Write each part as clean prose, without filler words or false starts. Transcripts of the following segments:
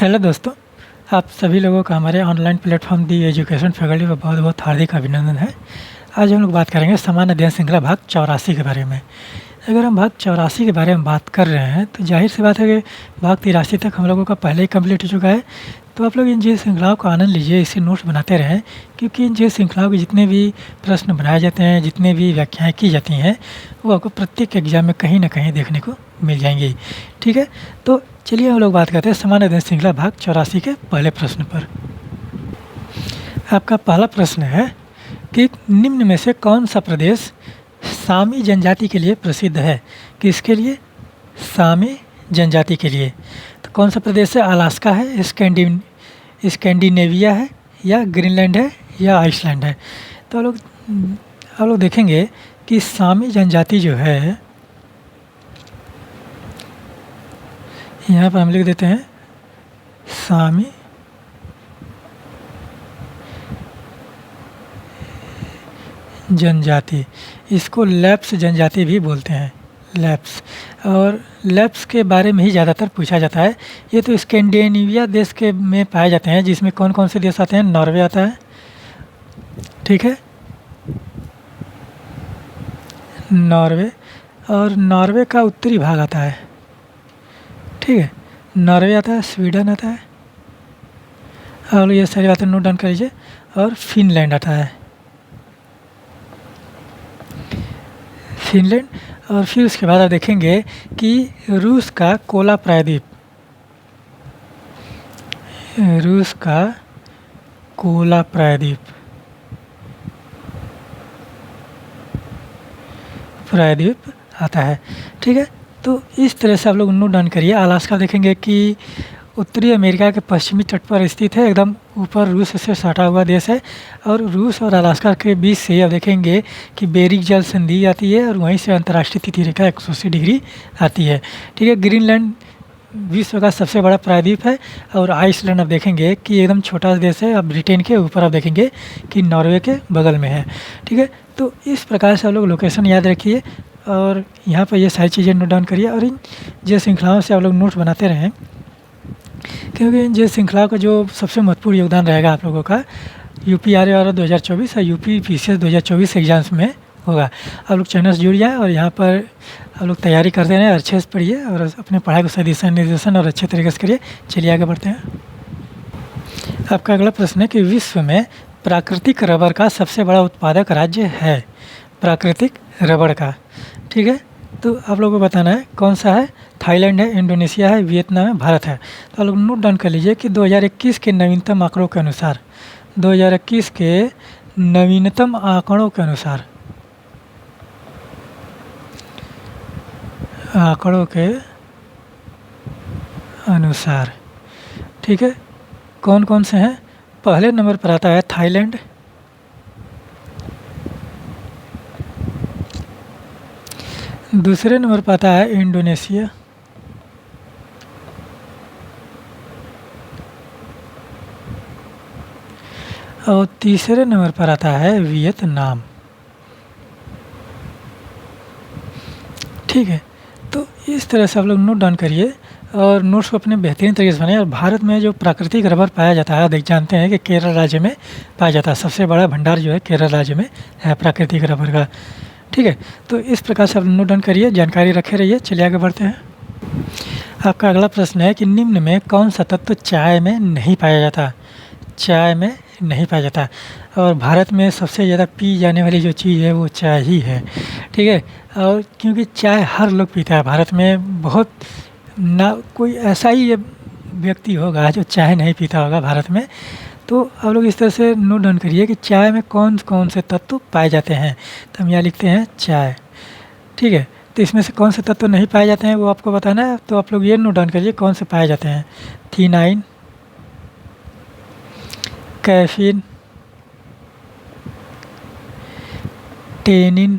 Hello दोस्तों, आप सभी लोगों का हमारे ऑनलाइन प्लेटफॉर्म दी एजुकेशन फैकल्टी पर बहुत बहुत हार्दिक अभिनंदन है। आज हम लोग बात करेंगे सामान्य अध्ययन श्रृंखला भाग 84 के बारे में। अगर हम भाग 84 के बारे में बात कर रहे हैं तो जाहिर सी बात है कि भाग 83 तक हम लोगों का पहले ही कंप्लीट हो चुका है। तो आप लोग इन जी श्रृंखलाओं का आनंद लीजिए, इससे नोट्स बनाते रहें, क्योंकि इन जी श्रृंखलाओं के जितने भी प्रश्न बनाए जाते हैं, जितने भी व्याख्याएँ की जाती हैं, वो आपको प्रत्येक एग्जाम में कहीं ना कहीं देखने को मिल जाएंगी। ठीक है, तो चलिए हम लोग बात करते हैं सामान्य अध्ययन श्रृंखला भाग 84 के पहले प्रश्न पर। आपका पहला प्रश्न है कि निम्न में से कौन सा प्रदेश सामी जनजाति के लिए प्रसिद्ध है? किसके लिए? सामी जनजाति के लिए। तो कौन सा प्रदेश है? अलास्का है, स्कैंडिनेविया है, या ग्रीनलैंड है, या आइसलैंड है? तो हम लोग देखेंगे कि सामी जनजाति जो है, यहाँ पर हम लिख देते हैं सामी जनजाति। इसको लैप्स जनजाति भी बोलते हैं, लैप्स। और लैप्स के बारे में ही ज़्यादातर पूछा जाता है। ये तो स्कैंडिनेविया देश के में पाए जाते हैं, जिसमें कौन कौन से देश आते हैं? नॉर्वे आता है, ठीक है, नॉर्वे। और नॉर्वे का उत्तरी भाग आता है, ठीक है, नॉर्वे आता है, स्वीडन आता है, और ये सारी बातें नोट डाउन कर लीजिए। और फिनलैंड आता है, फिनलैंड। और फिर उसके बाद आप देखेंगे कि रूस का कोला प्रायद्वीप, रूस का कोला प्रायद्वीप, आता है, ठीक है। तो इस तरह से आप लोग नोट डाउन करिए। अलास्का देखेंगे कि उत्तरी अमेरिका के पश्चिमी तट पर स्थित है, एकदम ऊपर रूस से सटा हुआ देश है। और रूस और अलास्का के बीच से आप देखेंगे कि बेरिंग जल संधि आती है, और वहीं से अंतर्राष्ट्रीय तिथि रेखा 180 डिग्री आती है, ठीक है। ग्रीनलैंड विश्व का सबसे बड़ा प्रायद्वीप है। और आइसलैंड आप देखेंगे कि एकदम छोटा देश है। अब ब्रिटेन के ऊपर आप देखेंगे कि नॉर्वे के बगल में है, ठीक है। तो इस प्रकार से आप लोग लोकेशन याद रखिए, और यहाँ पर ये सारी चीज़ें नोट डाउन करिए, और इन जो श्रृंखलाओं से आप लोग नोट्स बनाते रहें, क्योंकि इन जो श्रृंखला का जो सबसे महत्वपूर्ण योगदान रहेगा आप लोगों का UPRA और 2024 और UP PCS 2024 एग्जाम्स में होगा। आप लोग चैनल से जुड़ जाएँ, और यहाँ पर आप लोग तैयारी करते रहें, अच्छे से पढ़िए, और अपने पढ़ाई को सही दिशा निर्देशन और अच्छे तरीके से करिए। चलिए आगे बढ़ते हैं। आपका अगला प्रश्न है कि विश्व में प्राकृतिक रबर का सबसे बड़ा उत्पादक राज्य है, प्राकृतिक रबर का, ठीक है। तो आप लोगों को बताना है कौन सा है। थाईलैंड है, इंडोनेशिया है, वियतनाम है, भारत है। तो आप लोग नोट डाउन कर लीजिए कि 2021 के नवीनतम आंकड़ों के अनुसार, 2021 के नवीनतम आंकड़ों के अनुसार, ठीक है, कौन कौन से हैं? पहले नंबर पर आता है थाईलैंड, दूसरे नंबर पर आता है इंडोनेशिया, और तीसरे नंबर पर आता है वियतनाम, ठीक है। तो इस तरह से आप लोग नोट डाउन करिए, और नोट्स को अपने बेहतरीन तरीके से बनाइए। और भारत में जो प्राकृतिक रबर पाया जाता है, देख जानते हैं कि केरल राज्य में पाया जाता है। सबसे बड़ा भंडार जो है केरल राज्य में है प्राकृतिक रबर का, ठीक है। तो इस प्रकार से आप नोट डाउन करिए, जानकारी रखे रहिए। चलिए आगे बढ़ते हैं। आपका अगला प्रश्न है कि निम्न में कौन सा तत्व चाय में नहीं पाया जाता? चाय में नहीं पाया जाता, और भारत में सबसे ज़्यादा पी जाने वाली जो चीज़ है वो चाय ही है, ठीक है। और क्योंकि चाय हर लोग पीता है भारत में, बहुत ना कोई ऐसा ही व्यक्ति होगा जो चाय नहीं पीता होगा भारत में। तो आप लोग इस तरह से नोट डाउन करिए कि चाय में कौन कौन से तत्व पाए जाते हैं। तो हम यहाँ लिखते हैं चाय, ठीक है। तो इसमें से कौन से तत्व नहीं पाए जाते हैं वो आपको बताना है। तो आप लोग ये नोट डाउन करिए कौन से पाए जाते हैं। थीनाइन, कैफीन, टेनिन,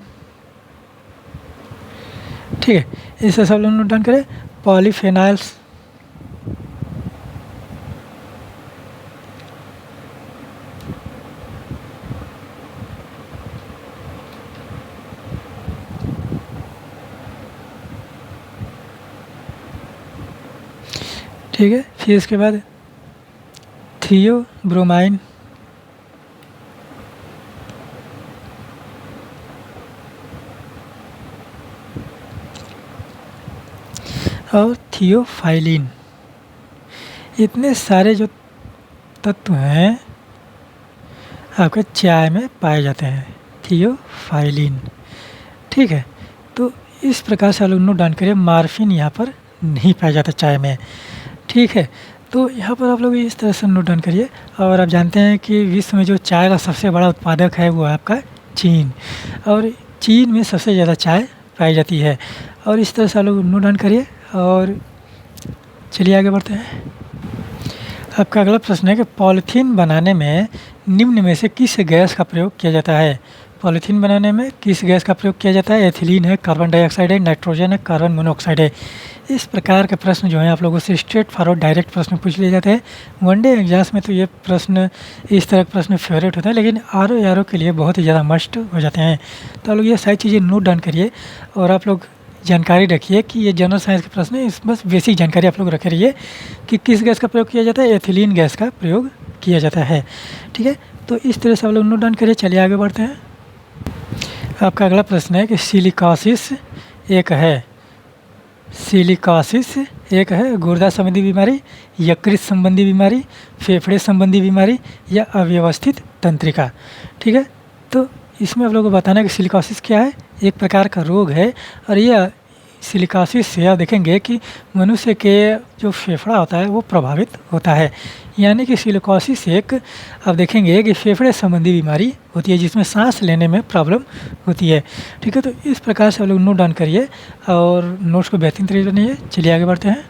ठीक है। इसे सब लोग नोट डाउन करें। पॉलीफेनाइल्स, ठीक है। फिर इसके बाद थियोब्रोमाइन और थियोफाइलिन। इतने सारे जो तत्व हैं आपके चाय में पाए जाते हैं, थियोफाइलिन। ठीक है, तो इस प्रकार से आप लोग नोट डाउन करिए। मार्फिन यहाँ पर नहीं पाया जाता चाय में। ठीक है, तो यहाँ पर आप लोग इस तरह से नोट डाउन करिए। और आप जानते हैं कि विश्व में जो चाय का सबसे बड़ा उत्पादक है वो है आपका चीन, और चीन में सबसे ज़्यादा चाय पाई जाती है। और इस तरह से आप लोग नोट डाउन करिए और चलिए आगे बढ़ते हैं। आपका अगला प्रश्न है कि पॉलीथीन बनाने में निम्न में से किस गैस का प्रयोग किया जाता है। पॉलीथीन बनाने में किस गैस का प्रयोग किया जाता है? एथिलीन है, कार्बन डाइऑक्साइड है, नाइट्रोजन है, कार्बन मोनोऑक्साइड है। इस प्रकार के प्रश्न जो हैं आप लोगों से स्ट्रेट फॉरवर्ड डायरेक्ट प्रश्न पूछ लिए जाते हैं। वनडे एग्जाम्स में तो ये प्रश्न, इस तरह के प्रश्न फेवरेट होते हैं, लेकिन आर के लिए बहुत ही ज़्यादा मस्ट हो जाते हैं। तो आप लोग ये सारी चीज़ें नोट डाउन करिए और आप लोग जानकारी रखिए कि ये जनरल साइंस के प्रश्न है। इस बस बेसिक जानकारी आप लोग रखे रहिए कि किस गैस का प्रयोग किया जाता है। एथिलीन गैस का प्रयोग किया जाता है। ठीक है, तो इस तरह से आप लोग नोट डाउन करिए। चलिए आगे बढ़ते हैं। आपका अगला प्रश्न है कि सिलिकोसिस एक है गुर्दा संबंधी बीमारी, यकृत संबंधी बीमारी, फेफड़े संबंधी बीमारी या अव्यवस्थित तंत्रिका। ठीक है, तो इसमें आप लोगों को बताना है कि सिलिकोसिस क्या है। एक प्रकार का रोग है और यह सिलिकोसिस से आप देखेंगे कि मनुष्य के जो फेफड़ा होता है वो प्रभावित होता है। यानी कि सिलिकोसिस एक आप देखेंगे कि फेफड़े संबंधी बीमारी होती है जिसमें सांस लेने में प्रॉब्लम होती है। ठीक है, तो इस प्रकार से आप लोग नोट डाउन करिए और नोट्स को बेहतरीन तरीके से बनाइए। चलिए आगे बढ़ते हैं।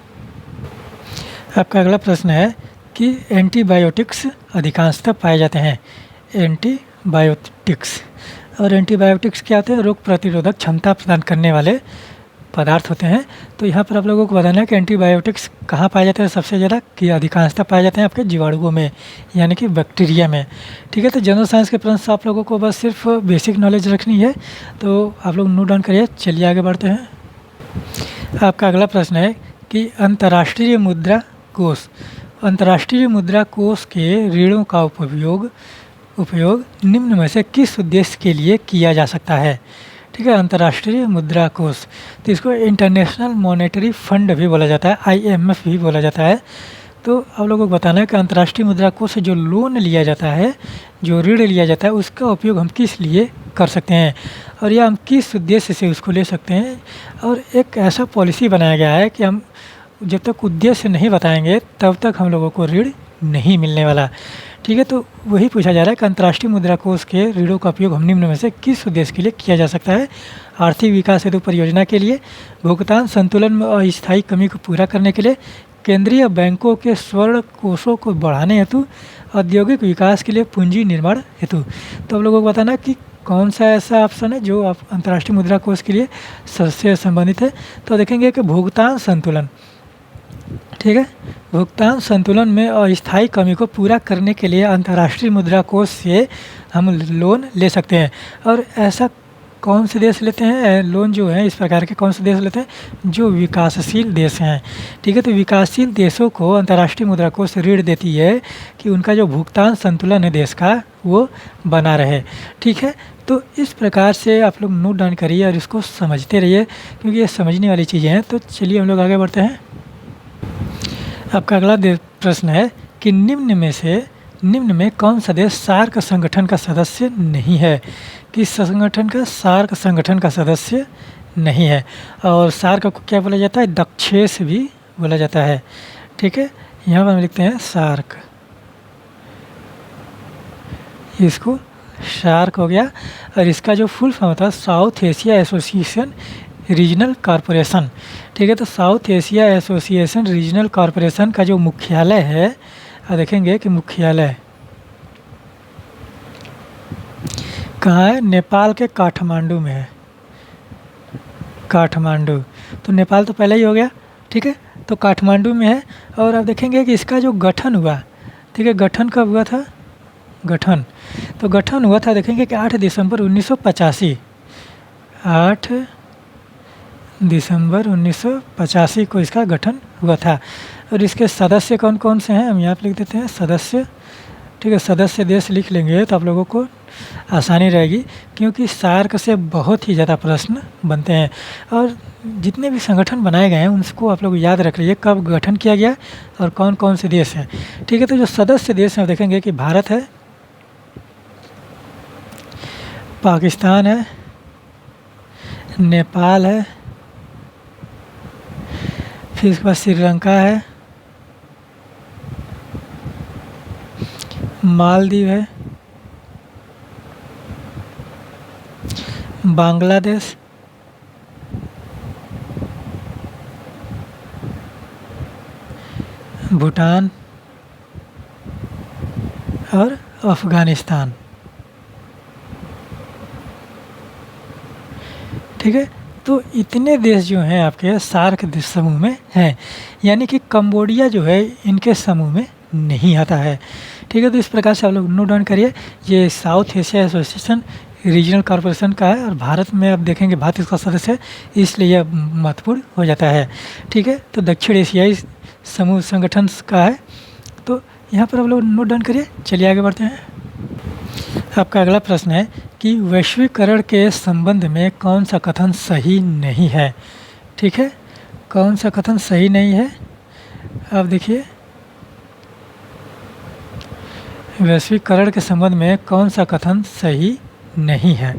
आपका अगला प्रश्न है कि एंटीबायोटिक्स अधिकांशतः पाए जाते हैं। एंटीबायोटिक्स और एंटीबायोटिक्स क्या होते हैं? रोग प्रतिरोधक क्षमता प्रदान करने वाले पदार्थ होते हैं। तो यहाँ पर आप लोगों को बताना है कि एंटीबायोटिक्स कहाँ पाए जाते हैं सबसे ज़्यादा, कि अधिकांशतः पाए जाते हैं आपके जीवाणुओं में, यानी कि बैक्टीरिया में। ठीक है, तो जनरल साइंस के प्रश्न से आप लोगों को बस सिर्फ बेसिक नॉलेज रखनी है, तो आप लोग नोट डाउन करिए। चलिए आगे बढ़ते हैं। आपका अगला प्रश्न है कि अंतर्राष्ट्रीय मुद्रा कोष के ऋणों का उपयोग निम्न में से किस उद्देश्य के लिए किया जा सकता है। ठीक है, अंतर्राष्ट्रीय मुद्रा कोष, तो इसको इंटरनेशनल मॉनेटरी फंड भी बोला जाता है, IMF भी बोला जाता है। तो आप लोगों को बताना है कि अंतर्राष्ट्रीय मुद्रा कोष से जो लोन लिया जाता है, जो ऋण लिया जाता है, उसका उपयोग हम किस लिए कर सकते हैं और या हम किस उद्देश्य से उसको ले सकते हैं। और एक ऐसा पॉलिसी बनाया गया है कि हम जब तक उद्देश्य नहीं बताएंगे तब तक हम लोगों को ऋण नहीं मिलने वाला। ठीक है, तो वही पूछा जा रहा है कि अंतर्राष्ट्रीय मुद्रा कोष के ऋणों का उपयोग हम निम्न में से किस उद्देश्य के लिए किया जा सकता है। आर्थिक विकास हेतु परियोजना के लिए, भुगतान संतुलन में अस्थायी कमी को पूरा करने के लिए, केंद्रीय बैंकों के स्वर्ण कोषों को बढ़ाने हेतु, औद्योगिक विकास के लिए, पूंजी निर्माण हेतु। तो आप लोगों को बताना कि कौन सा ऐसा ऑप्शन है जो आप अंतर्राष्ट्रीय मुद्रा कोष के लिए सबसे संबंधित है। तो देखेंगे कि भुगतान संतुलन। ठीक है, भुगतान संतुलन में अस्थायी कमी को पूरा करने के लिए अंतर्राष्ट्रीय मुद्रा कोष से हम लोन ले सकते हैं। और ऐसा कौन से देश लेते हैं लोन, जो है इस प्रकार के कौन से देश लेते हैं? जो विकासशील देश हैं। ठीक है, तो विकासशील देशों को अंतर्राष्ट्रीय मुद्रा कोष ऋण देती है कि उनका जो भुगतान संतुलन है देश का वो बना रहे। ठीक है, तो इस प्रकार से आप लोग नोट डाउन करिए और इसको समझते रहिए क्योंकि ये समझने वाली चीज़ें हैं। तो चलिए हम लोग आगे बढ़ते हैं। आपका अगला प्रश्न है कि निम्न में कौन सा देश सार्क संगठन का सदस्य नहीं है। किस संगठन का? सार्क संगठन का सदस्य नहीं है। और सार्क को क्या बोला जाता है? दक्षेस भी बोला जाता है। ठीक है, यहाँ पर हम लिखते हैं सार्क, इसको सार्क हो गया। और इसका जो फुल फॉर्म होता है south Asia association regional corporation. ठीक है, तो south Asia association regional corporation का जो मुख्यालय है, देखेंगे कि मुख्यालय कहाँ है? नेपाल के काठमांडू में है। काठमांडू, तो नेपाल तो पहले ही हो गया। ठीक है, तो काठमांडू में है। और आप देखेंगे कि इसका जो गठन हुआ, ठीक है, गठन कब हुआ था? तो गठन हुआ था, देखेंगे कि 8 दिसंबर 1985। 8 दिसंबर 1985 को इसका गठन हुआ था। और इसके सदस्य कौन कौन से हैं हम यहाँ पर लिख देते हैं सदस्य। ठीक है, सदस्य देश लिख लेंगे तो आप लोगों को आसानी रहेगी, क्योंकि सार्क से बहुत ही ज़्यादा प्रश्न बनते हैं। और जितने भी संगठन बनाए गए हैं उनको आप लोग याद रख लीजिए कब गठन किया गया और कौन कौन से देश हैं। ठीक है, तो जो सदस्य देश हैं देखेंगे कि भारत है, पाकिस्तान है, नेपाल है, फिर उसके बाद श्रीलंका है, मालदीव है, बांग्लादेश, भूटान और अफ़गानिस्तान। ठीक है, तो इतने देश जो हैं आपके सार्क समूह में हैं, यानी कि कंबोडिया जो है इनके समूह में नहीं आता है। ठीक है, तो इस प्रकार से आप लोग नोट डाउन करिए। ये south Asia association regional corporation का है और भारत में आप देखेंगे भारत इसका सदस्य है, इसलिए यह महत्वपूर्ण हो जाता है। ठीक है, तो दक्षिण एशियाई समूह संगठन का है। तो यहाँ पर आप लोग नोट डाउन करिए। चलिए आगे बढ़ते हैं। आपका अगला प्रश्न है कि वैश्वीकरण के संबंध में कौन सा कथन सही नहीं है। ठीक है, कौन सा कथन सही नहीं है, आप देखिए वैश्वीकरण के संबंध में कौन सा कथन सही नहीं है।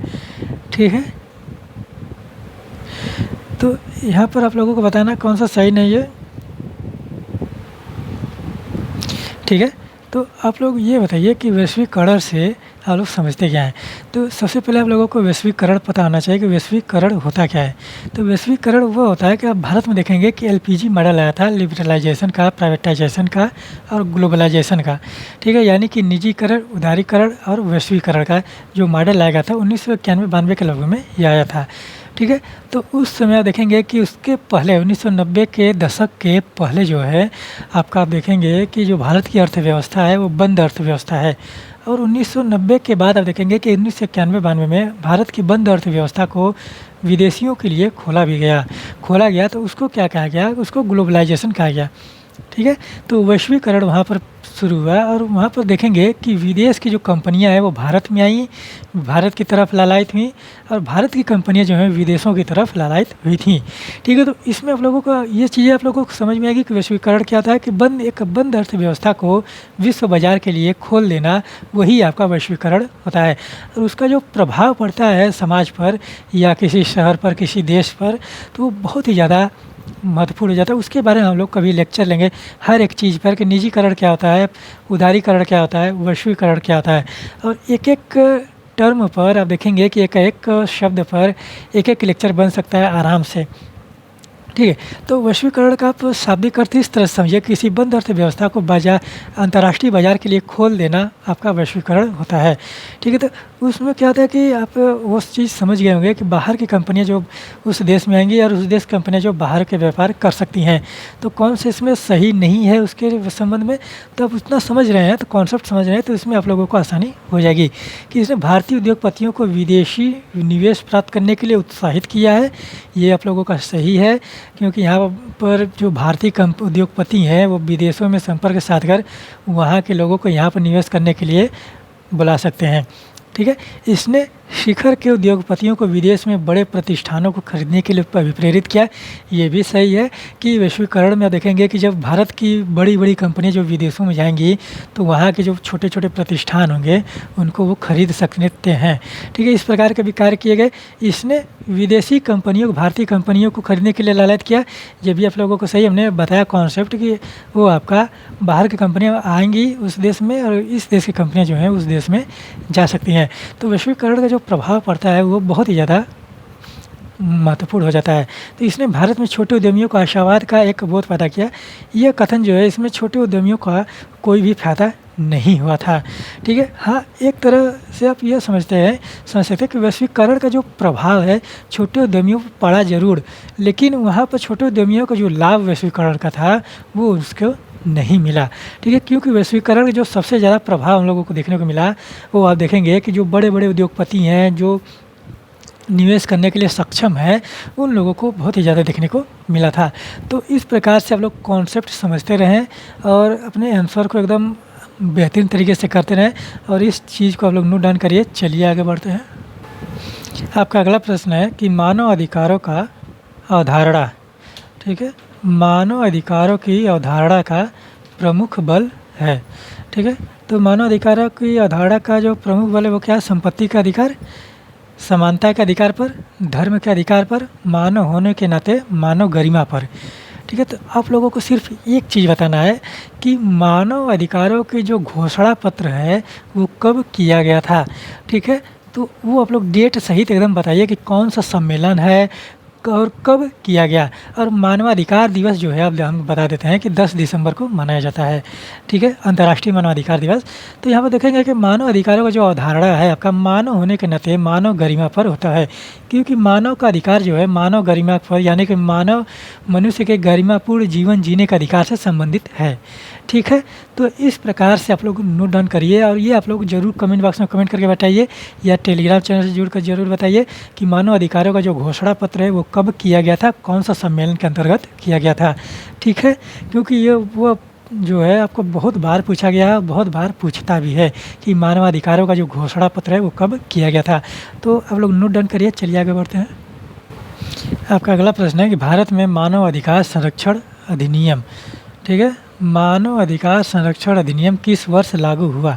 ठीक है, तो यहाँ पर आप लोगों को बताना कौन सा सही नहीं है। ठीक है, तो आप लोग ये बताइए कि वैश्वीकरण से आप लोग समझते क्या हैं। तो सबसे पहले आप लोगों को वैश्वीकरण पता होना चाहिए कि वैश्वीकरण होता क्या है। तो वैश्वीकरण वो होता है कि आप भारत में देखेंगे कि एलपीजी मॉडल आया था लिबरलाइजेशन का, प्राइवेटाइजेशन का और ग्लोबलाइजेशन का। ठीक है, यानी कि निजीकरण, उदारीकरण और वैश्वीकरण का जो मॉडल आया था 1991-92 के लगभग में ये आया था। ठीक है, तो उस समय आप देखेंगे कि उसके पहले 1990 के दशक के पहले जो है आपका आप देखेंगे कि जो भारत की अर्थव्यवस्था है वो बंद अर्थव्यवस्था है। और 1990 के बाद आप देखेंगे कि 1991-92 में भारत की बंद अर्थव्यवस्था को विदेशियों के लिए खोला गया तो उसको क्या कहा गया, उसको ग्लोबलाइजेशन कहा गया। ठीक है, तो वैश्वीकरण वहाँ पर शुरू हुआ और वहाँ पर देखेंगे कि विदेश की जो कंपनियां हैं वो भारत में आई, भारत की तरफ लालायित हुई और भारत की कंपनियां जो हैं विदेशों की तरफ लालायित हुई थी। ठीक है, तो इसमें आप लोगों को ये चीज़ें आप लोगों को समझ में आएगी कि वैश्वीकरण क्या था कि एक बंद अर्थव्यवस्था को विश्व बाजार के लिए खोल देना, वही आपका वैश्वीकरण होता है। और उसका जो प्रभाव पड़ता है समाज पर या किसी शहर पर, किसी देश पर, तो वो बहुत ही ज़्यादा महत्वपूर्ण हो जाता है। उसके बारे में हम लोग कभी लेक्चर लेंगे हर एक चीज़ पर कि निजीकरण क्या होता है, उदारीकरण क्या होता है, वैश्वीकरण क्या होता है। और एक एक टर्म पर आप देखेंगे कि एक एक शब्द पर एक एक लेक्चर बन सकता है आराम से। ठीक है, तो वैश्वीकरण का आप शाब्दिक अर्थ इस तरह से समझिए, किसी बंद अर्थव्यवस्था को अंतर्राष्ट्रीय बाजार के लिए खोल देना आपका वैश्वीकरण होता है। ठीक है, तो उसमें क्या होता है कि आप वो चीज़ समझ गए होंगे कि बाहर की कंपनियां जो उस देश में आएंगी और उस देश की कंपनियां जो बाहर के व्यापार कर सकती हैं, तो कौन से इसमें सही नहीं है उसके संबंध में। तो आप उतना समझ रहे हैं, तो कॉन्सेप्ट समझ रहे हैं, तो इसमें आप लोगों को आसानी हो जाएगी कि इसने भारतीय उद्योगपतियों को विदेशी निवेश प्राप्त करने के लिए उत्साहित किया है। ये आप लोगों का सही है, क्योंकि यहाँ पर जो भारतीय उद्योगपति हैं वो विदेशों में संपर्क साध कर वहाँ के लोगों को यहाँ पर निवेश करने के लिए बुला सकते हैं। ठीक है, इसने शिखर के उद्योगपतियों को विदेश में बड़े प्रतिष्ठानों को खरीदने के लिए प्रेरित किया। ये भी सही है कि वैश्वीकरण में देखेंगे कि जब भारत की बड़ी बड़ी कंपनियां जो विदेशों में जाएंगी तो वहाँ के जो छोटे छोटे प्रतिष्ठान होंगे उनको वो खरीद सकते हैं। ठीक है, इस प्रकार के भी कार्य किए गए। इसने विदेशी कंपनियों को भारतीय कंपनियों को खरीदने के लिए लालच किया। ये भी आप लोगों को सही हमने बताया कॉन्सेप्ट कि वो आपका बाहर की कंपनियाँ आएँगी उस देश में और इस देश की कंपनियाँ जो हैं उस देश में जा सकती हैं। तो वैश्वीकरण का जो प्रभाव पड़ता है वो बहुत ही ज़्यादा महत्वपूर्ण हो जाता है। तो इसने भारत में छोटे उद्यमियों को आशावाद का एक बोध पैदा किया। यह कथन जो है इसमें छोटे उद्यमियों का कोई भी फायदा नहीं हुआ था। ठीक है, हाँ, एक तरह से आप यह समझ सकते हैं कि वैश्वीकरण का जो प्रभाव है छोटे उद्यमियों पर पड़ा जरूर, लेकिन वहाँ पर छोटे उद्यमियों का जो लाभ वैश्वीकरण का था वो उसको नहीं मिला। ठीक है, क्योंकि वैश्वीकरण का जो सबसे ज़्यादा प्रभाव हम लोगों को देखने को मिला वो आप देखेंगे कि जो बड़े बड़े उद्योगपति हैं, जो निवेश करने के लिए सक्षम है, उन लोगों को बहुत ही ज़्यादा देखने को मिला था। तो इस प्रकार से आप लोग कॉन्सेप्ट समझते रहें और अपने आंसर को एकदम बेहतरीन तरीके से करते रहें और इस चीज़ को आप लोग नोट डाउन करिए। चलिए आगे बढ़ते हैं। आपका अगला प्रश्न है कि मानव अधिकारों का अवधारणा, ठीक है, मानव अधिकारों की अवधारणा का प्रमुख बल है, ठीक है। तो मानव अधिकारों की अवधारणा का जो प्रमुख बल है वो क्या है? संपत्ति का अधिकार, समानता के अधिकार पर, धर्म के अधिकार पर, मानव होने के नाते मानव गरिमा पर, ठीक है। तो आप लोगों को सिर्फ एक चीज़ बताना है कि मानव अधिकारों के जो घोषणा पत्र है वो कब किया गया था, ठीक है। तो वो आप लोग डेट सहित एकदम बताइए कि कौन सा सम्मेलन है और कब किया गया। और मानवाधिकार दिवस जो है अब हम बता देते हैं कि 10 दिसंबर को मनाया जाता है, ठीक है, अंतर्राष्ट्रीय मानवाधिकार दिवस। तो यहाँ पर देखेंगे कि मानव अधिकारों का जो अवधारणा है आपका मानव होने के नाते मानव गरिमा पर होता है, क्योंकि मानव का अधिकार जो है मानव गरिमा पर यानी कि मानव मनुष्य के गरिमापूर्ण जीवन जीने का अधिकार से संबंधित है, ठीक है। तो इस प्रकार से आप लोग नोट डाउन करिए और ये आप लोग ज़रूर कमेंट बॉक्स में कमेंट करके बताइए या टेलीग्राम चैनल से जुड़कर ज़रूर बताइए कि मानव अधिकारों का जो घोषणा पत्र है वो कब किया गया था, कौन सा सम्मेलन के अंतर्गत किया गया था, ठीक है। क्योंकि ये वो जो है आपको बहुत बार पूछा गया है, बहुत बार पूछता भी है कि मानवाधिकारों का जो घोषणा पत्र है वो कब किया गया था। तो आप लोग नोट डाउन करिए। चलिए आगे बढ़ते हैं। आपका अगला प्रश्न है कि भारत में मानव अधिकार संरक्षण अधिनियम, ठीक है, मानव अधिकार संरक्षण अधिनियम किस वर्ष लागू हुआ,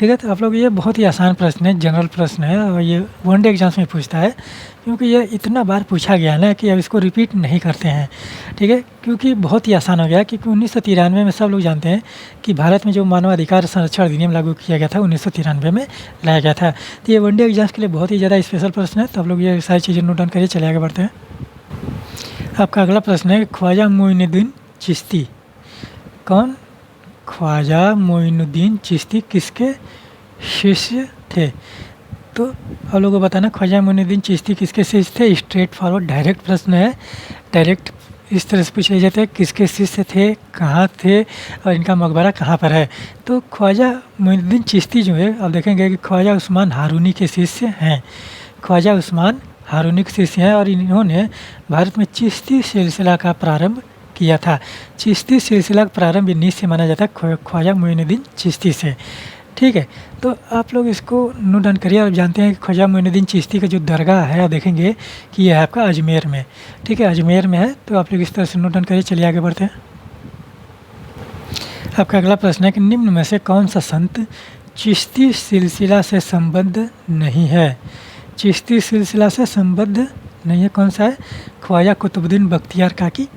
ठीक है। तो आप लोग ये बहुत ही आसान प्रश्न है, जनरल प्रश्न है और ये वनडे एग्जाम्स में पूछता है, क्योंकि ये इतना बार पूछा गया ना कि अब इसको रिपीट नहीं करते हैं, ठीक है, क्योंकि बहुत ही आसान हो गया। क्योंकि 1993 में सब लोग जानते हैं कि भारत में जो मानव अधिकार संरक्षण अधिनियम लागू किया गया था 1993 में लाया गया था। तो ये वनडे एग्जाम्स के लिए बहुत ही ज़्यादा स्पेशल प्रश्न है, तो आप लोग ये सारी चीज़ें नोट डाउन करिए। चले आगे बढ़ते हैं। आपका अगला प्रश्न है ख्वाजा मोइनुद्दीन चिश्ती कौन? ख्वाजा मोइनुद्दीन चिश्ती किसके शिष्य थे? तो आप लोगों को बताना ख्वाजा मोइनुद्दीन चिश्ती किसके शिष्य थे। स्ट्रेट फॉरवर्ड डायरेक्ट प्रश्न है, डायरेक्ट इस तरह से पूछे जाते हैं किसके शिष्य थे, कहाँ थे और इनका मकबरा कहाँ पर है। तो ख्वाजा मोइनुद्दीन चिश्ती जो है आप देखेंगे कि ख्वाजा उस्मान हारूनी के शिष्य हैं, ख्वाजा उस्मान हारूनी के शिष्य हैं और इन्होंने भारत में चिश्ती सिलसिला का प्रारंभ किया था। चिश्ती सिलसिला का प्रारंभ 19 से माना जाता है ख्वाजा मोइनुद्दीन चिश्ती से, ठीक है। तो आप लोग इसको नोट डाउन करिए। आप जानते हैं कि ख्वाजा मोइनुद्दीन चिश्ती का जो दरगाह है आप देखेंगे कि यह है आपका अजमेर में, ठीक है, अजमेर में है। तो आप लोग इस तरह से नोट डाउन करिए। चलिए आगे बढ़ते हैं। आपका अगला प्रश्न है कि निम्न में से कौन सा संत चिश्ती सिलसिला से संबद्ध नहीं है? चिश्ती सिलसिला से संबद्ध नहीं है, कौन सा है? ख्वाजा कुतुबुद्दीन बख्तियार काकी,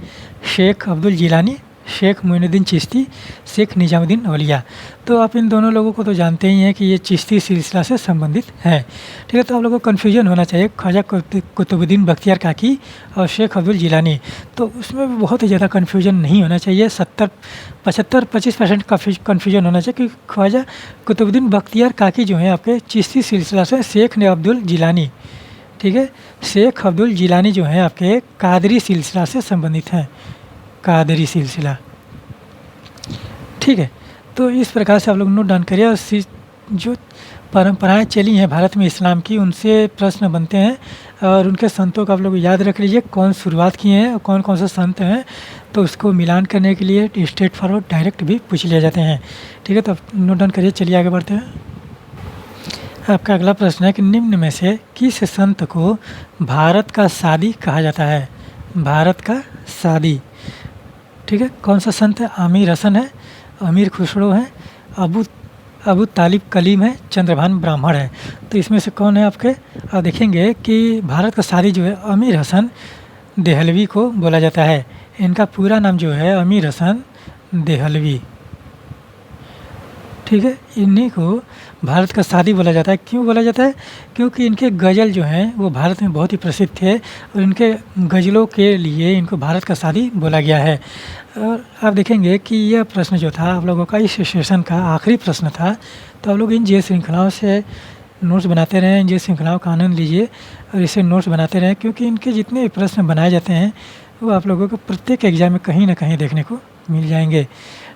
शेख अब्दुल जिलानी, शेख मोइनुद्दीन चिश्ती, शेख निजामुद्दीन औलिया। तो आप इन दोनों लोगों को तो जानते ही हैं कि ये चिश्ती सिलसिला से संबंधित हैं, ठीक है। तो आप लोगों को कन्फ्यूजन होना चाहिए ख्वाजा कुतुबुद्दीन बख्तियार काकी और शेख अब्दुल जिलानी, तो उसमें भी बहुत ही ज़्यादा कन्फ्यूजन नहीं होना चाहिए। 25% कन्फ्यूजन होना चाहिए, क्योंकि ख्वाजा कुतुबुद्दीन बख्तियार काकी जो हैं आपके चिश्ती सिलसिला से, शेख ने अब्दुल जिलानी, ठीक है, शेख अब्दुल जिलानी जो हैं आपके कादरी सिलसिला से संबंधित हैं, कादरी सिलसिला, ठीक है। तो इस प्रकार से आप लोग नोट डाउन करिए। और जो परंपराएं चली हैं भारत में इस्लाम की, उनसे प्रश्न बनते हैं और उनके संतों का आप लोग याद रख लीजिए कौन शुरुआत किए हैं और कौन कौन से संत हैं, तो उसको मिलान करने के लिए स्ट्रेट फॉरवर्ड डायरेक्ट भी पूछ लिए जाते हैं, ठीक है। तो नोट डाउन करिए। चलिए आगे बढ़ते हैं। आपका अगला प्रश्न है कि निम्न में से किस संत को भारत का सादी कहा जाता है? भारत का सादी, ठीक है, कौन सा संत है? आमिर हसन है, अमीर खुसरो है, अबू तालिब कलीम है, चंद्रभान ब्राह्मण है। तो इसमें से कौन है आपके? आप देखेंगे कि भारत का सादी जो है अमीर हसन देहलवी को बोला जाता है। इनका पूरा नाम जो है अमीर हसन देहलवी, ठीक है। इन्हीं को भारत का सादी बोला जाता है। क्यों बोला जाता है? क्योंकि इनके गज़ल जो हैं वो भारत में बहुत ही प्रसिद्ध थे और इनके गज़लों के लिए इनको भारत का सादी बोला गया है। और आप देखेंगे कि यह प्रश्न जो था आप लोगों का इस सेशन का आखिरी प्रश्न था, तो आप लोग इन जे श्रृंखलाओं से नोट्स बनाते रहें, इन जे श्रृंखलाओं का आनंद लीजिए और इसे नोट्स बनाते रहें, क्योंकि इनके जितने भी प्रश्न बनाए जाते हैं वो आप लोगों को प्रत्येक एग्ज़ाम में कहीं ना कहीं देखने को मिल जाएंगे,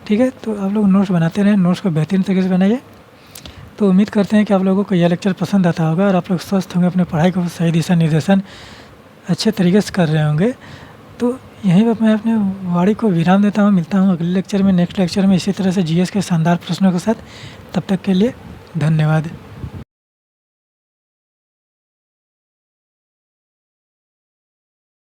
ठीक है। तो आप लोग नोट्स बनाते रहें, नोट्स को बेहतरीन तरीके से बनाइए तो उम्मीद करते हैं कि आप लोगों को यह लेक्चर पसंद आता होगा और आप लोग स्वस्थ होंगे, अपने पढ़ाई को सही दिशा निर्देशन अच्छे तरीके से कर रहे होंगे। तो यहीं पर मैं अपने वाणी को विराम देता हूँ। मिलता हूँ अगले लेक्चर में, नेक्स्ट लेक्चर में इसी तरह से जीएस के शानदार प्रश्नों के साथ। तब तक के लिए धन्यवाद।